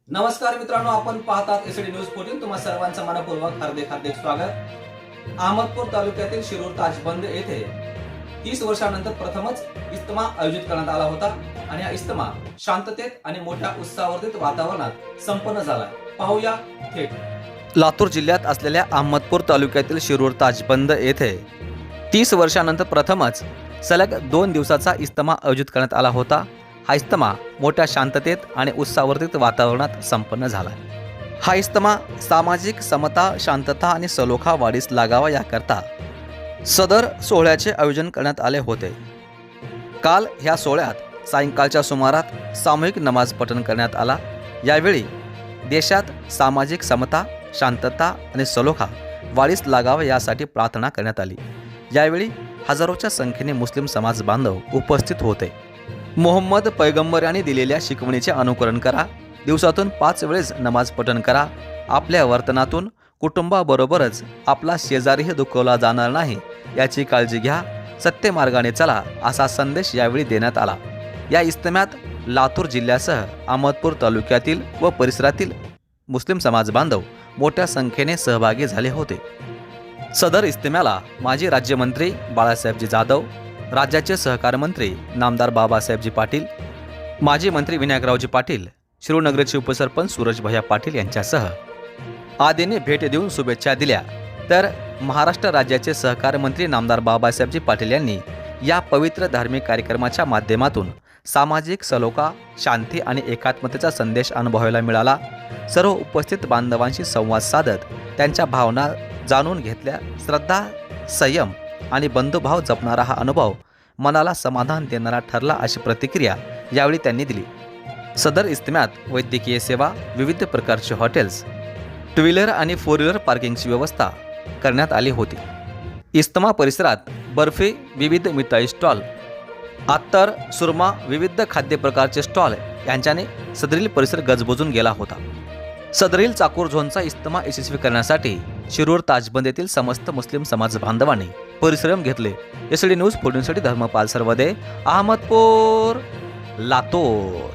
नमस्कार मित्रांनो, आपण पाहतात एसडी न्यूज 14. तुम्हा सर्वांचं मनपूर्वक हार्दिक स्वागत. अहमदपूर तालुक्यातील शिरूर ताजबंद येथे 30 वर्षानंतर प्रथमच इज्तिमा आयोजित करण्यात आला होता आणि हा इज्तिमा शांततेत आणि मोठ्या उत्साहवर्धित वातावरणात संपन्न झाला. पाहूया थेट. लातूर जिल्ह्यात असलेल्या अहमदपूर तालुक्यातील शिरूर ताजबंद येथे 30 वर्षानंतर प्रथमच सलग 2 दिवसाचा इज्तिमा आयोजित करण्यात आला होता. हा इज्तिमा मोठ्या शांततेत आणि उत्साहवर्धित वातावरणात संपन्न झाला. हा इज्तिमा सामाजिक समता, शांतता आणि सलोखा वाढीस लागावा याकरता सदर सोहळ्याचे आयोजन करण्यात आले होते. काल ह्या सोहळ्यात सायंकाळच्या सुमारात सामूहिक नमाज पठण करण्यात आला. यावेळी देशात सामाजिक समता, शांतता आणि सलोखा वाढीस लागावा यासाठी प्रार्थना करण्यात आली. यावेळी हजारोच्या संख्येने मुस्लिम समाज बांधव उपस्थित होते. मोहम्मद पैगंबर यांनी दिलेल्या शिकवणीचे अनुकरण करा. दिवसातून 5 वेळेस नमाज पठण करा. आपल्या वर्तनातून कुटुंबाबरोबरच आपला शेजारीही दुखवला जाणार नाही याची काळजी घ्या. सत्य मार्गाने चला असा संदेश यावेळी देण्यात आला. या इज्तिम्यात लातूर जिल्ह्यासह अहमदपूर तालुक्यातील व परिसरातील मुस्लिम समाज बांधव मोठ्या संख्येने सहभागी झाले होते. सदर इज्तिम्याला माजी राज्यमंत्री बाळासाहेबजी जाधव, राज्याचे सहकार मंत्री नामदार बाबासाहेबजी पाटील, माजी मंत्री विनायकरावजी पाटील, शिरूरनगरचे उपसरपंच सूरज भैया पाटील यांच्यासह आदींनी भेट देऊन शुभेच्छा दिल्या. तर महाराष्ट्र राज्याचे सहकार मंत्री नामदार बाबासाहेबजी पाटील यांनी या पवित्र धार्मिक कार्यक्रमाच्या माध्यमातून सामाजिक सलोखा, शांती आणि एकात्मतेचा संदेश अनुभवायला मिळाला. सर्व उपस्थित बांधवांशी संवाद साधत त्यांच्या भावना जाणून घेतल्या. श्रद्धा, संयम आणि बंधुभाव जपणारा हा अनुभव मनाला समाधान देणारा ठरला अशी प्रतिक्रिया यावेळी त्यांनी दिली. सदर इज्तिम्यात वैद्यकीय सेवा, विविध प्रकारचे हॉटेल्स, 2 व्हीलर आणि 4 व्हीलर पार्किंगची व्यवस्था करण्यात आली होती. इज्तिमा परिसरात बर्फी, विविध मिठाई स्टॉल, अत्तर, सुरमा, विविध खाद्यप्रकारचे स्टॉल यांच्याने सदरील परिसर गजबजून गेला होता. सदरील चाकूर झोनचा इज्तिमा यशस्वी करण्यासाठी शिरूर ताजबंद येथील समस्त मुस्लिम समाज बांधवांनी परिश्रम घेतले. एसडी न्यूज 14 साठी धर्मपाल सरवदे, अहमदपूर, लातूर.